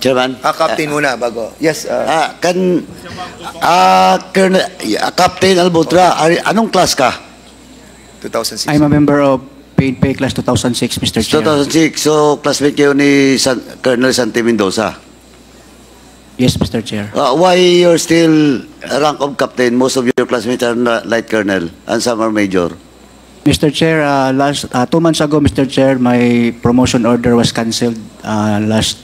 Chairman. Captain muna bago. Yes. Colonel, Captain Albutra, anong class ka? 2006. I'm a member of PNP Class 2006, Mr. Chair. 2006. So, classmate kayo ni Colonel Santi Mendoza. Yes, Mr. Chair. Why you're still rank of captain? Most of your classmates are light colonel and some are major. Mr. Chair, 2 months ago, Mr. Chair, my promotion order was cancelled last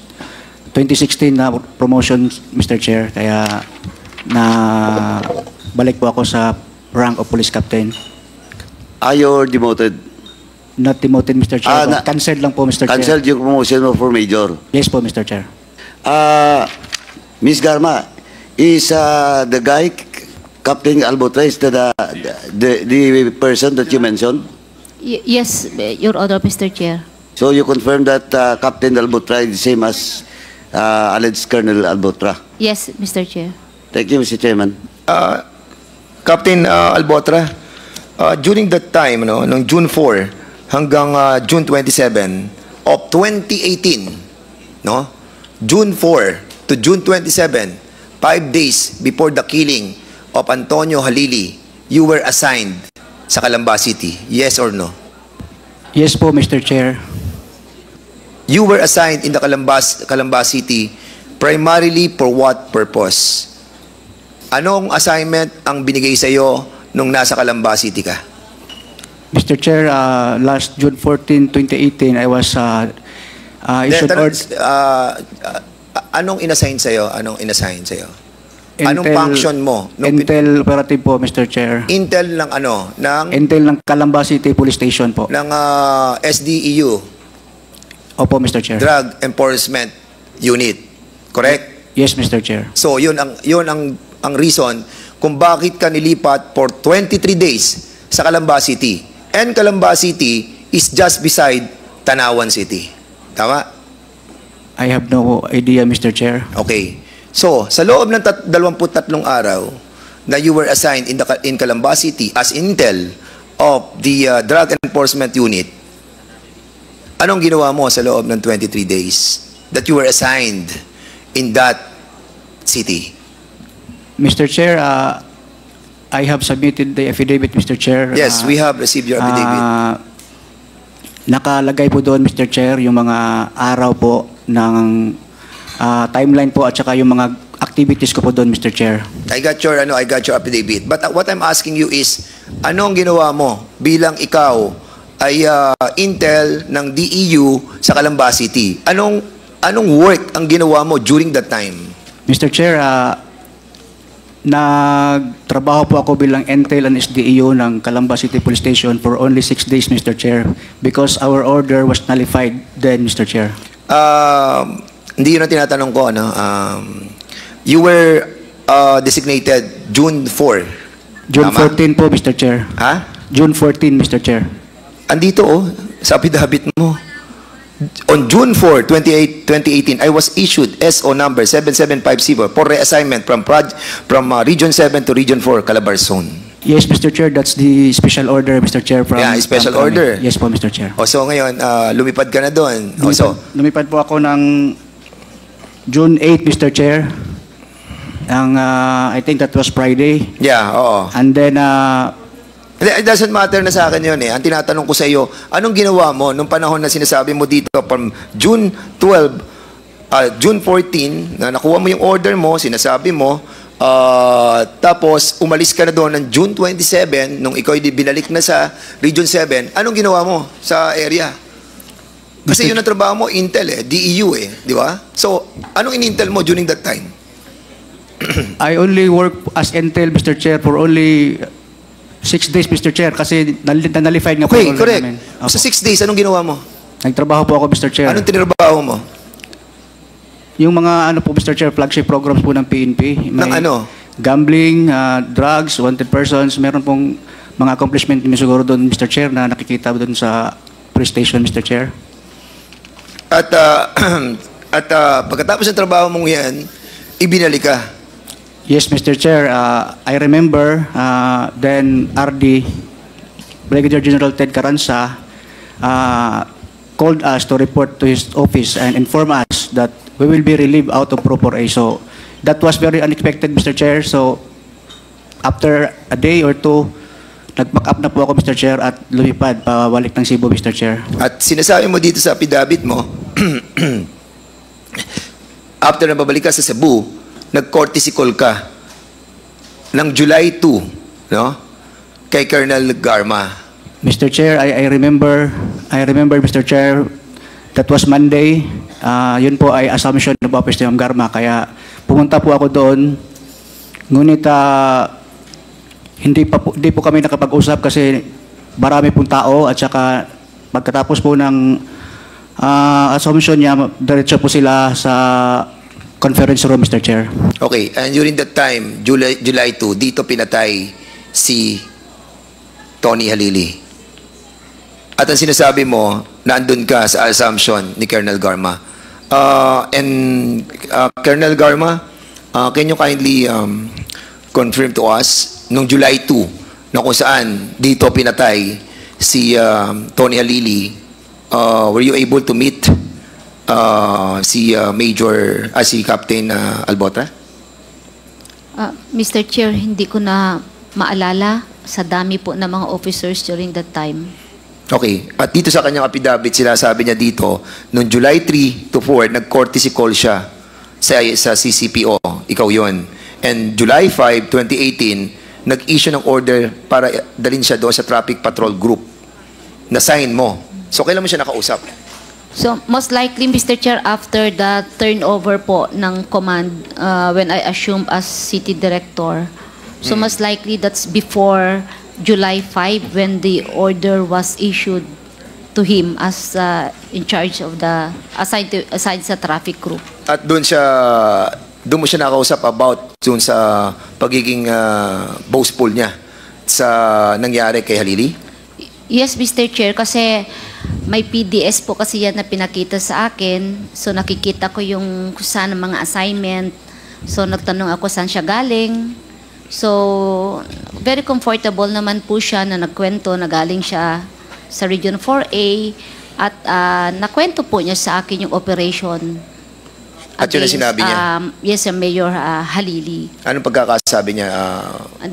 2016 na promotion, Mr. Chair. Kaya balik po ako sa rank of police captain. Are you demoted? Not demoted, Mr. Chair. Cancelled lang po, Mr. Chair. Cancelled yung promotion mo for major? Yes po, Mr. Chair. Ms. Garma, is the guy, Captain Albutra, is the person that you mentioned? Yes, Your Honor, Mr. Chair. So you confirm that Captain Albutra is the same as alleged Colonel Albutra? Yes, Mr. Chair. Thank you, Mr. Chairman. Captain Albutra, during that time, noong June 4 hanggang June 27 of 2018, June 4 to June 27, 5 days before the killing of Antonio Halili, you were assigned sa Calamba City. Yes or no? Yes po, Mr. Chair. You were assigned in the Calamba City primarily for what purpose? Anong assignment ang binigay sa iyo nung nasa Calamba City ka? Mr. Chair, last June 14, 2018, I was issued orders. Anong inassign sa iyo? Anong function mo? Intel operative po, Mr. Chair. Intel ng ano? Intel ng Calamba City Police Station po. Ng SDEU. Opo, Mr. Chair. Drug Enforcement Unit. Correct? Yes, Mr. Chair. So, yun ang reason kung bakit ka nilipat for 23 days sa Calamba City. And Calamba City is just beside Tanawan City. Tama? I have no idea, Mr. Chair. Okay. So, sa loob ng 23 araw na you were assigned in Calamba City as intel of the Drug Enforcement Unit, anong ginawa mo sa loob ng 23 days that you were assigned in that city? Mr. Chair, I have submitted the affidavit, Mr. Chair. Yes, we have received your affidavit. Nakalagay po doon, Mr. Chair, yung mga araw po ng timeline po at saka yung mga activities ko po doon, Mr. Chair. I got your affidavit. But what I'm asking you is, anong ginawa mo bilang ikaw ay intel ng DEU sa Calamba City? Anong work ang ginawa mo during that time? Mr. Chair, nagtrabaho po ako bilang intel and SDEU ng Calamba City Police Station for only 6 days, Mr. Chair, because our order was nullified then, Mr. Chair. Hindi yun ang tinatanong ko. You were designated June 4. June Tama? 14 po, Mr. Chair. Ha? June 14, Mr. Chair. Andito sa affidavit mo. On June 4, 2018, I was issued SO number 7750 for reassignment from Region 7 to Region 4, Calabar Zone. Yes, Mr. Chair, that's the special order, Mr. Chair. Special order. Yes po, Mr. Chair. So ngayon, lumipad ka na doon. Lumipad po ako ng June 8, Mr. Chair. I think that was Friday. Yeah, oo. And then, it doesn't matter na sa akin yun eh. Ang tinatanong ko sa iyo, anong ginawa mo nung panahon na sinasabi mo dito from June 12, June 14, na nakuha mo yung order mo, sinasabi mo, tapos umalis ka na doon ng June 27, nung ikaw binalik na sa Region 7, anong ginawa mo sa area? Kasi yun ang trabaho mo, Intel DEU di ba? So, anong in-Intel mo during that time? I only work as Intel, Mr. Chair, for only 6 days, Mr. Chair, kasi nalified nga po. Okay, correct. Sa 6 days, anong ginawa mo? Nagtrabaho po ako, Mr. Chair. Anong tinrabaho mo? Yung mga Mr. Chair, flagship programs po ng PNP. Ng ano? Gambling, drugs, wanted persons. Meron pong mga accomplishment siguro doon, Mr. Chair, na nakikita doon sa police station, Mr. Chair. At pagkatapos ng trabaho mong yan, ibinalik ka. Yes, Mr. Chair. I remember then RD, Brigadier General Ted Caranza, called us to report to his office and inform us that we will be relieved out of Proper A. So that was very unexpected, Mr. Chair. So after a day or two, nag-back up na po ako, Mr. Chair, at lumipad pabalik ng Cebu, Mr. Chair. At sinasabi mo dito sa affidavit mo, after na babalik ka sa Cebu, nag-courtesy call ka ng July 2, no? Kay Colonel Garma. Mr. Chair, I remember, Mr. Chair, that was Monday. Yun po ay assumption ng Office ni Ma'am Garma. Kaya pumunta po ako doon. Ngunit hindi po kami nakapag-usap kasi marami pong tao at saka pagkatapos po ng assumption niya, diretso po sila sa conference room, Mr. Chair. Okay, and during that time, July 2, dito pinatay si Tony Halili. At ang sinasabi mo, nandun ka sa assumption ni Colonel Garma. Colonel Garma, can you kindly confirm to us, nung July 2, na kung saan dito pinatay si Tony Halili, were you able to meet si Captain Albotra? Mr. Chair, hindi ko na maalala sa dami po ng mga officers during that time. Okay. At dito sa kanyang affidavit, sabi niya dito, noong July 3 to 4, nag-courtesy call siya sa CCPO. Ikaw yon. And July 5, 2018, nag-issue ng order para dalhin siya doon sa traffic patrol group. Na-sign mo. So, kailan mo siya nakausap? So, most likely, Mr. Chair, after the turnover po ng command, when I assumed as city director, so most likely that's before July 5 when the order was issued to him as in charge of the assigned sa traffic group. At doon mo siya nakausap about doon sa pagiging boastful niya sa nangyari kay Halili? Yes, Mr. Chair, kasi may PDS po kasi yan na pinakita sa akin. So nakikita ko yung kung saan ang mga assignment. So nagtanong ako saan siya galing. So, very comfortable naman po siya na nagkwento na galing siya sa Region 4A at nakwento po niya sa akin yung operation. At yun ang sinabi niya? Yes, Mayor Halili. Anong pagkakasabi niya,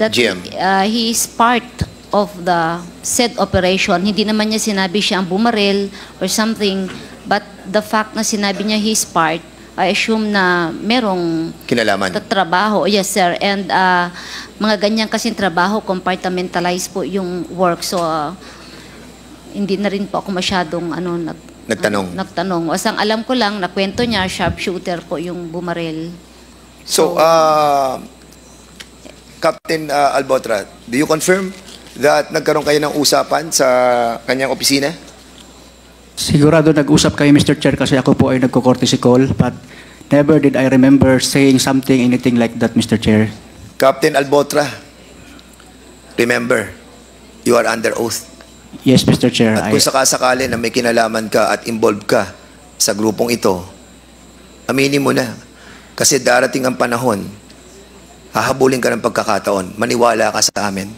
GM? He is part of the said operation. Hindi naman niya sinabi siya ang bumaril or something, but the fact na sinabi niya he is part, I assume na merong kinalaman. Trabaho. Yes, sir. And mga ganyan kasing trabaho, compartmentalize po yung work. So, hindi na rin po ako masyadong nagtanong. Asang alam ko lang, nakwento niya, sharpshooter po yung bumarel. So, Captain Albotra, do you confirm that nagkaroon kayo ng usapan sa kanyang opisina? Sigurado nag-usap kayo, Mr. Chair, kasi ako po ay nagko-courtesy call, but never did I remember saying anything like that, Mr. Chair. Captain Albotra, remember, you are under oath. Yes, Mr. Chair. At kung sakasakali na may kinalaman ka at involved ka sa grupong ito, aminin mo na. Kasi darating ang panahon, hahabulin ka ng pagkakataon, maniwala ka sa amin.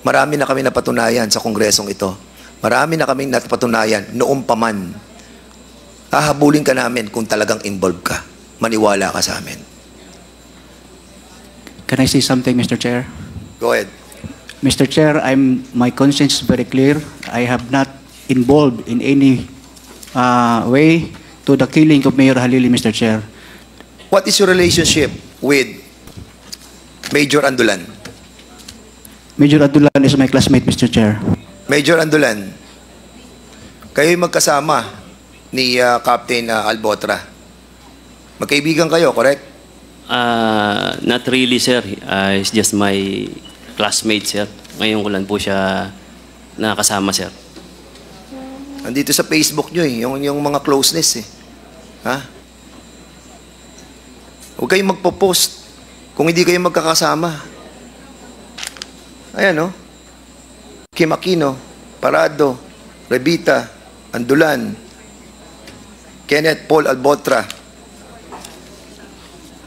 Marami na kami napatunayan sa kongresong ito. Marami na kaming napatunayan noong paman. Hahabulin ka namin kung talagang involved ka. Maniwala ka sa amin. Can I say something, Mr. Chair? Go ahead. Mr. Chair, my conscience is very clear. I have not involved in any way to the killing of Mayor Halili, Mr. Chair. What is your relationship with Major Andulan? Major Andulan is my classmate, Mr. Chair. Major Andulan, kayo'y magkasama ni Captain Albotra. Magkaibigan kayo, correct? Not really, sir. It's just my classmate, sir. Ngayon ko lang po siya nakasama, sir. Andito sa Facebook nyo yung mga closeness Ha? Huwag kayong magpo-post kung hindi kayo magkakasama. Ayan, Kim Aquino, Parado, Revita, Andulan, Kenneth Paul Albotra.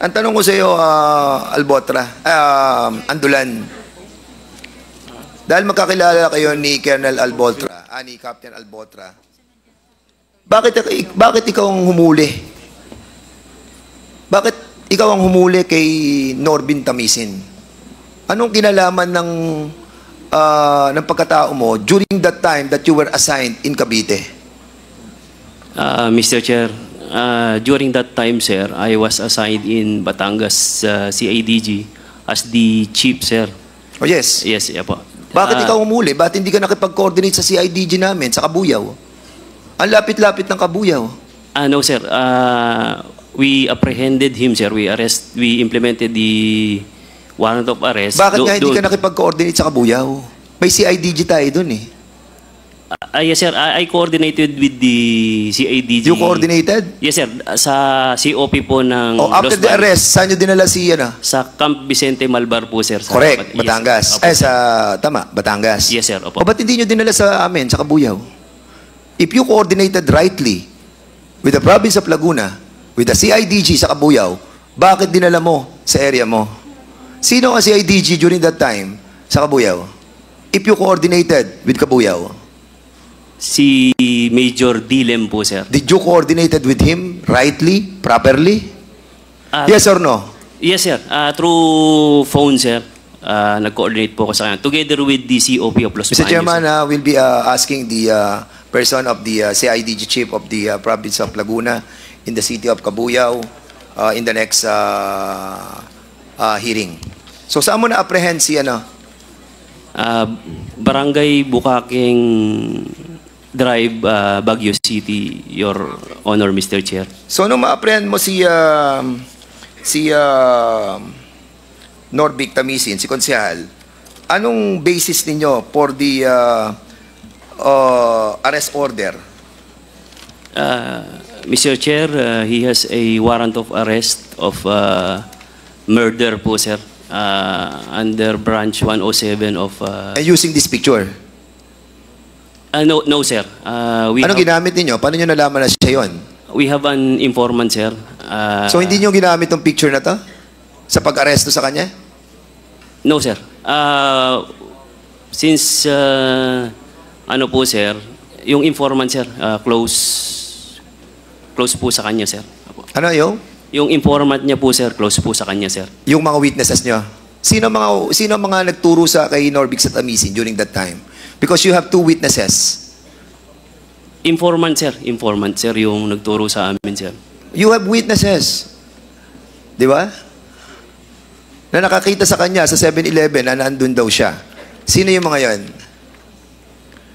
Ang tanong ko sa iyo, Andulan, dahil magkakilala kayo ni Colonel Albotra, ni Captain Albotra, Bakit ikaw ang humuli? Bakit ikaw ang humuli kay Norbin Tamisin? Anong kinalaman ng pagkatao mo during that time that you were assigned in Cavite? Mr. Chair, during that time, sir, I was assigned in Batangas CIDG as the chief, sir. Oh yes. Yes, yeah po. Bakit ikaw humuli? Bakit hindi ka nakipag-coordinate sa CIDG namin, sa Kabuyaw? Ang lapit-lapit ng Kabuyaw. No, sir. We apprehended him, sir. We implemented the warrant of arrest. Bakit nga hindi ka nakipag-coordinate sa Kabuyaw? May CIDG tayo dun eh. Yes, sir. I coordinated with the CIDG. You coordinated? Yes, sir. Sa COP po ng After Los the Baños. arrest, saan nyo dinala si Sa Camp Vicente Malbar po, sir. Correct, Yes, Batangas. sir. Opo. Tama, Batangas. Yes, sir. Opo. O ba't hindi nyo dinala sa amin, sa Kabuyaw? If you coordinated rightly with the province of Laguna, with the CIDG sa Kabuyaw, bakit dinala mo sa area mo? Sino ang CIDG during that time sa Kabuyaw? If you coordinated with Kabuyaw, Si Major Dilem po, sir. did you coordinated with him rightly, properly? Ah, Yes or no? Yes, sir. Through phone, sir. Nag-coordinate po ko sa kanya. Together with the COP of Los Mr. Baños, Chairman, sir. we'll be asking the person of the CIDG chief of the province of Laguna in the city of Cabuyao in the next hearing. So saan mo na-apprehend si Barangay Bukaking Drive, Baguio City, Your Honor, Mr. Chair. So nung ma-apprehend mo si Norbic Tamisin, si Konsehal, anong basis ninyo for the arrest order? Mr. Chair, he has a warrant of arrest of murder po, sir. Under branch 107 of... And using this picture? No, sir. Anong ginamit ninyo? Paano nyo nalaman na siya yun? We have an informant, sir. So hindi nyo ginamit yung picture na to? Sa pag-aresto sa kanya? No, sir. Since, ano po, sir, yung informant, sir, close po sa kanya, sir. Apo. Ano yung? Yung informant niya po, sir, close po sa kanya, sir. Yung mga witnesses nyo. Sino mga nagturo sa kay Norbic sa Tamisin during that time? Because you have two witnesses. Informant, sir. Informant, sir, yung nagturo sa amin, sir. You have witnesses. Di ba? Na nakakita sa kanya sa 7-Eleven na nandun daw siya. Sino yung mga yon?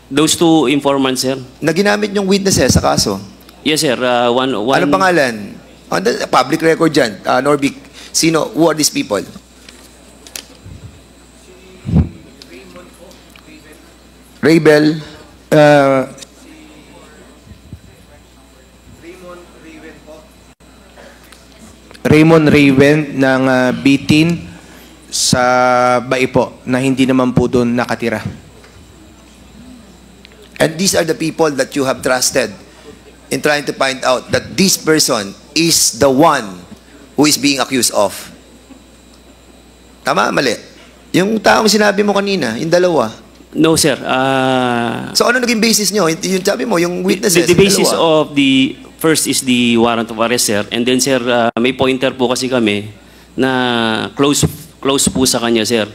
Those two informants, sir. Na ginamit yung witnesses sa kaso. Yes, sir. One... Anong pangalan? Public record dyan. Norbic. Sino? Who are these people? Raybel. Raymond Raven ng B-10 sa Baipo na hindi naman po doon nakatira. And these are the people that you have trusted in trying to find out that this person is the one who is being accused of. Tama? Mali? Yung taong sinabi mo kanina, yung dalawa. No, sir. So ano naging basis nyo? Yung sabi mo, yung witnesses, The basis yung dalawa. of the... First is the warrant of arrest, sir. And then, sir, may pointer po kasi kami na close po sa kanya, sir.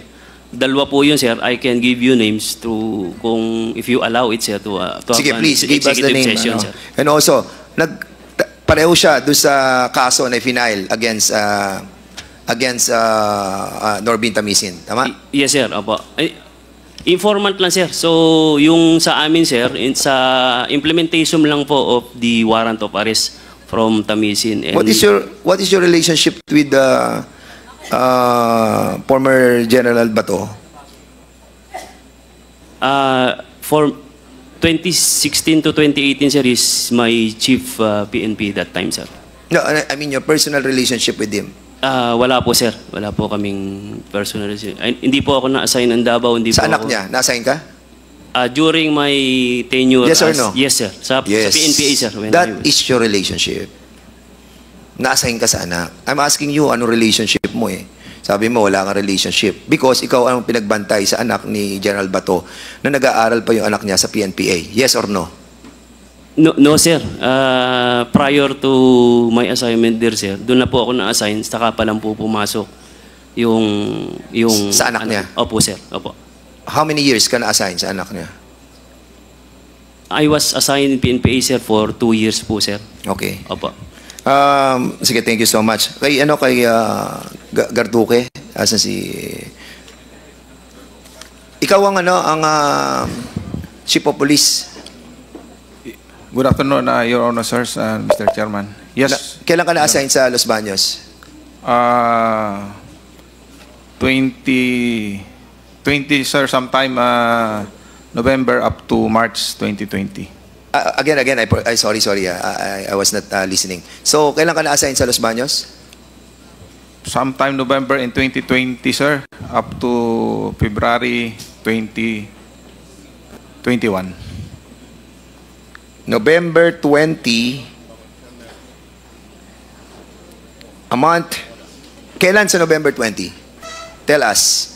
Dalawa po yun, sir. I can give you names to, kung if you allow it, sir, to Sige, have an please, give us the executive name. session, Ano. sir. And also, pareho siya doon sa kaso na final against Norbin Tamisin. Tama? Yes, sir. Opo. Informant lang, sir. So, yung sa amin, sir, sa implementation lang po of the warrant of arrest from Tamisin. And What is your relationship with the former General Bato? For 2016 to 2018, sir, is my chief PNP that time, sir. No, I mean your personal relationship with him. Wala po, sir. Wala po kaming personal. Hindi po ako na-assign ng Davao. Hindi Sa po anak ako, niya, na-assign ka? During my tenure Yes or no? Yes, sir. Sa PNPA, sir. That is your relationship. Na-assign ka sa anak. I'm asking you, ano relationship mo eh? Sabi mo, wala kang relationship. Because ikaw ang pinagbantay sa anak ni General Bato na nag-aaral pa yung anak niya sa PNPA. Yes or no? No, sir. Prior to my assignment there, sir, doon na po ako na-assign, saka pa lang po pumasok yung Sa anak niya? Opo, sir. Opo. How many years ka na-assign sa anak niya? I was assigned PNPA, sir, for 2 years po, sir. Okay. Opo. Sige, thank you so much. Kay Garduque, asan si... Ikaw ang chief of police. Good afternoon, Your Honor, sirs, and Mr. Chairman. Yes. Kailan ka na-assign sa Los Baños? 20, sir, sometime November up to March 2020. Again, sorry. I was not listening. So, kailan ka na-assign sa Los Baños? Sometime November in 2020, sir, up to February 2021. November 20, a month. Kailan sa November 20? Tell us.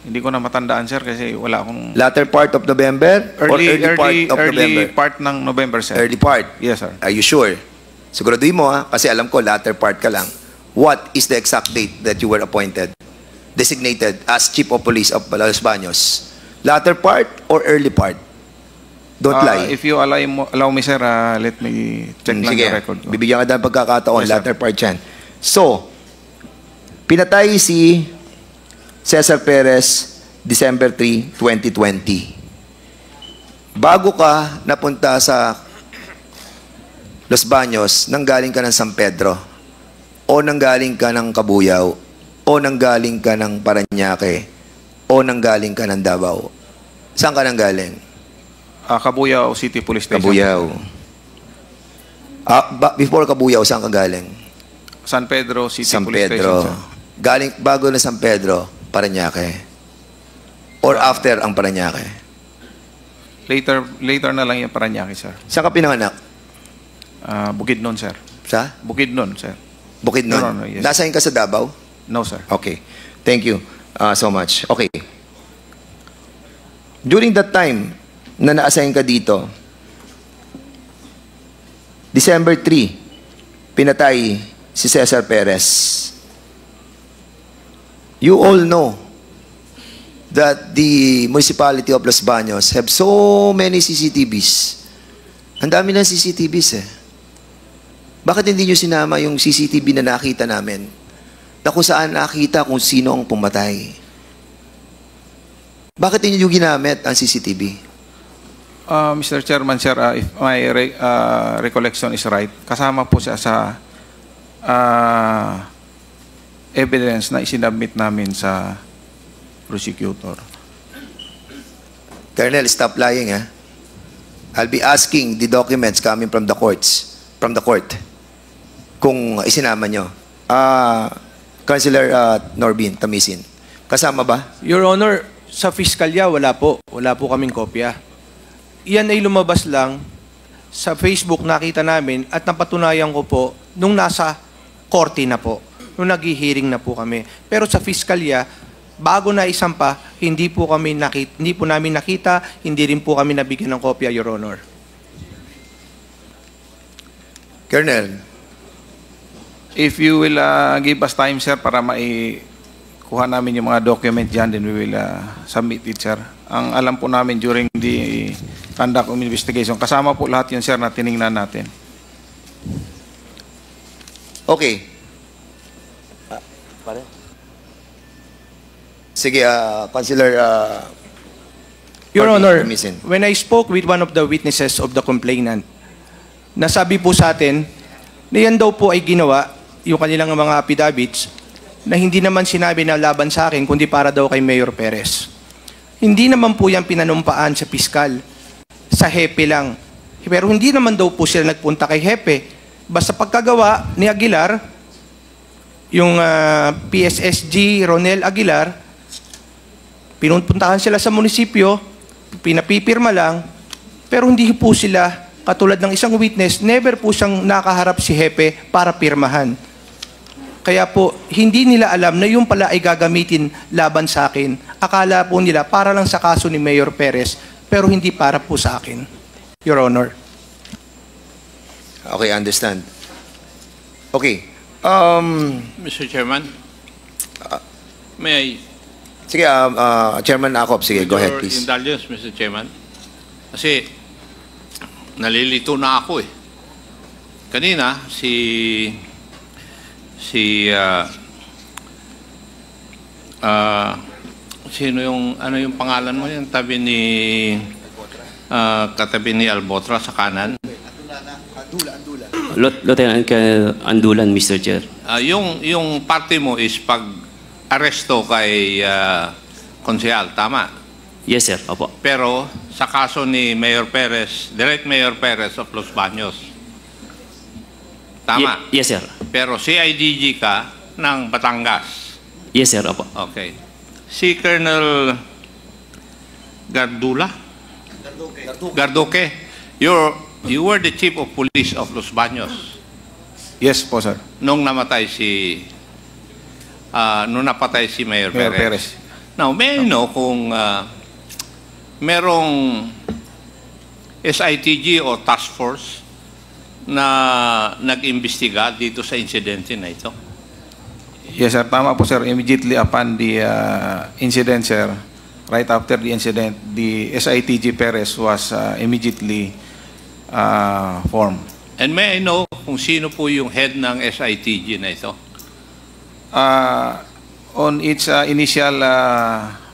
Hindi ko na matandaan, sir, kasi wala akong... Latter part of November or early part of November? Early part ng November, sir. Early part? Yes, sir. Are you sure? Siguraduhin mo, ha? Kasi alam ko, latter part ka lang. What is the exact date that you were appointed, designated as Chief of Police of Los Baños? Latter part or early part? Don't lie. If you allow me, sir, let me check lang Sige, the record ko. bibigyan ka ng pagkakataon, Yes, sir. latter part yan. So, pinatay si Cesar Perez December 3, 2020. Bago ka napunta sa Los Baños, nanggaling ka ng San Pedro, o nanggaling ka ng Cabuyao, o nanggaling ka ng Parañaque, o nanggaling ka ng Davao. Saan ka nanggaling? Cabuyao City Police Station. Cabuyao. Before Cabuyao, saan ka galing? San Pedro City San Police Pedro. Station, sir. Galing, bago na San Pedro, Parañaque. Or after ang Parañaque. Later na lang yung Parañaque, sir. Saan ka pinanganak? Bukidnon, sir. Sa? Bukidnon, sir. Bukidnon. No, yes. Nasaan ka sa Davao? No, sir. Okay. Thank you so much. Okay. During that time na na-assign ka dito, December 3, pinatay si Cesar Perez. You all know that the municipality of Los Baños have so many CCTVs. Ang dami ng CCTVs eh. Bakit hindi nyo sinama yung CCTV na nakita namin? Na kung saan nakita kung sino ang pumatay? Bakit hindi nyo ginamit ang CCTV? Mr. Chairman, sir, if my recollection is right, kasama po siya sa evidence na isinabmit namin sa prosecutor. Colonel, stop lying, ha? I'll be asking the documents coming from the court, kung isinama nyo. Councilor Norbin Tamisin, kasama ba? Your Honor, sa Fiskalya, wala po. Wala po kaming kopya. Yan ay lumabas lang sa Facebook, nakita namin at napatunayan ko po nung nasa korte na po, nung nag-hearing na po kami. Pero sa Fiskalya, bago na isampa, hindi po namin nakita, hindi rin po kami nabigyan ng kopya, Your Honor. Colonel, If you will give us time, sir, para maikuha namin yung mga document dyan, then we will submit it, sir. Ang alam po namin during the conduct of investigation, kasama po lahat yun, sir, na tiningnan natin. okay. Sige, Councilor Your Norbin Honor, Tamisin. when I spoke with one of the witnesses of the complainant, nasabi po sa atin na yan daw po ay ginawa, yung kanilang mga affidavits, na hindi naman sinabi na laban sa akin, kundi para daw kay Mayor Perez. Hindi naman po yan pinanumpaan sa piskal, sa hepe lang. Pero hindi naman daw po sila nagpunta kay hepe. Basta pagkagawa ni Aguilar, yung PSSG Ronel Aguilar, pinunpuntahan sila sa munisipyo, pinapipirma lang, pero hindi po sila, katulad ng isang witness, never po siyang nakaharap si hepe para pirmahan. Kaya po, hindi nila alam na yung pala ay gagamitin laban sa akin. Akala po nila para lang sa kaso ni Mayor Perez. pero hindi para po sa akin, Your Honor. Okay, understand. Okay. Mr. Chairman, may I Sige, Chairman Acop, sige, go ahead, your please. indulgence, Mr. Chairman? Kasi nalilito na ako eh. Kanina, sino yung, ano yung pangalan mo yung tabi ni, katabi ni Albotra sa kanan? Lieutenant Andulan, Mr. Chair. Yung party mo is pag-aresto kay konsehal, tama? Yes, sir. Opo. Pero sa kaso ni Mayor Perez, Direct Mayor Perez of Los Baños, tama? Yes, sir. Pero CIDG ka ng Batangas. Yes, sir. Opo. Okay. Si Colonel Garduque, you were the chief of police of Los Baños Yes po, sir. nung napatay si Mayor Perez. Now, may I know kung merong SITG o task force na nag-imbestiga dito sa insidente na ito? Yes, sir. Tama po, sir. Immediately upon the incident, sir, right after the incident, the SITG Perez was immediately formed. And may I know kung sino po yung head ng SITG na ito? On its initial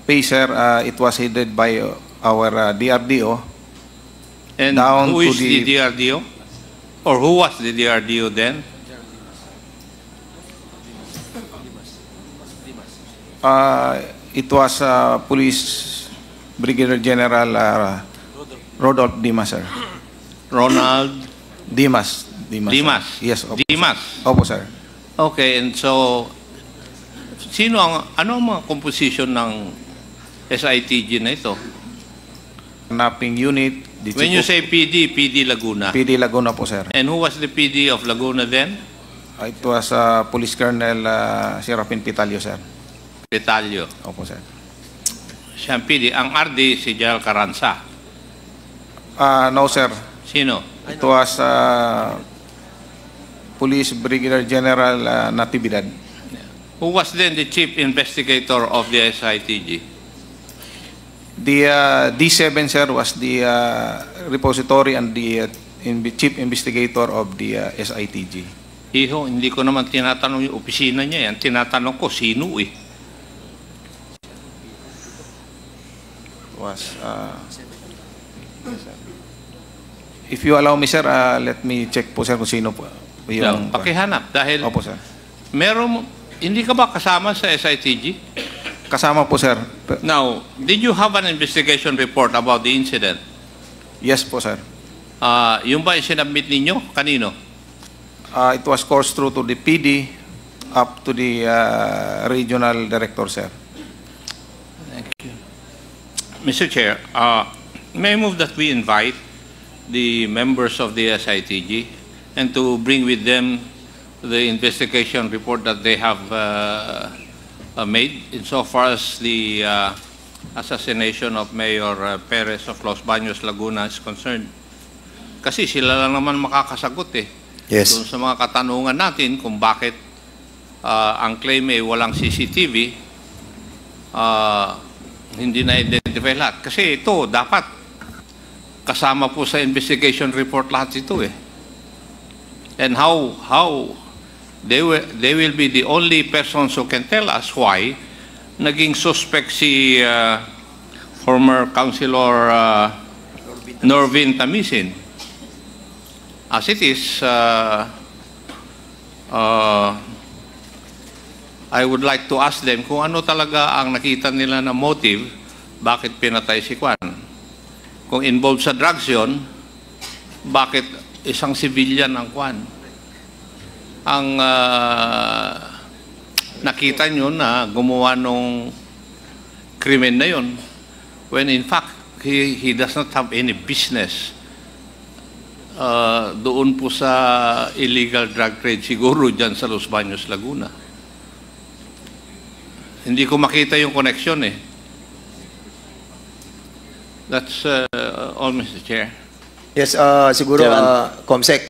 phase, sir, it was headed by our DRDO. And Down who to is the DRDO? Or who was the DRDO then? It was Police Brigadier General Rodolph Dimas, sir. Ronald Dimas. Dimas. Sir. Yes, opo. Dimas. Opo, sir. Okay, and so ano ang mga composition ng SITG na ito? Mapping unit. When you say PD Laguna. PD Laguna po, sir. And who was the PD of Laguna then? It was Police Colonel Serafin Pitalio, sir. Petalio. Opo, sir. Siyang PD. Ang RD si General Carranza. No, sir. Sino? It was Police Brigadier General Natividad. Who was then the chief investigator of the SITG? The D7, sir, was the repository and the chief investigator of the SITG. Iho, hindi ko naman tinatanong yung opisina niya yan. Tinatanong ko, sino eh? Was if you allow me, sir, let me check po, sir, kung sino po yung Pakihanap. Dahil Opo, sir. hindi ka ba kasama sa SITG? Kasama po, sir. Now, did you have an investigation report about the incident? Yes po, sir. Yung ba yung sinabmit ninyo? Kanino? It was coursed through to the PD up to the regional director, sir. Thank you. Mr. Chair, may I move that we invite the members of the SITG and to bring with them the investigation report that they have made insofar as the assassination of Mayor Perez of Los Baños, Laguna is concerned. Kasi sila lang naman makakasagot eh. Yes. Doon sa mga katanungan natin kung bakit ang claim ay walang CCTV, hindi na-identify lahat. Kasi ito, dapat kasama po sa investigation report lahat ito eh. And how they will be the only persons who can tell us why naging suspect si former Councilor Norvin Tamisin. As it is, I would like to ask them kung ano talaga ang nakita nila na motive bakit pinatay si Kwan. Kung involved sa drugs yun, bakit isang civilian ang Kwan? Ang nakita nyo na gumawa nung krimen na yun, when in fact, he does not have any business doon po sa illegal drug trade, siguro dyan sa Los Baños, Laguna. Hindi ko makita yung connection eh. That's all, Mr. Chair. Yes, siguro, Chairman. Comsec,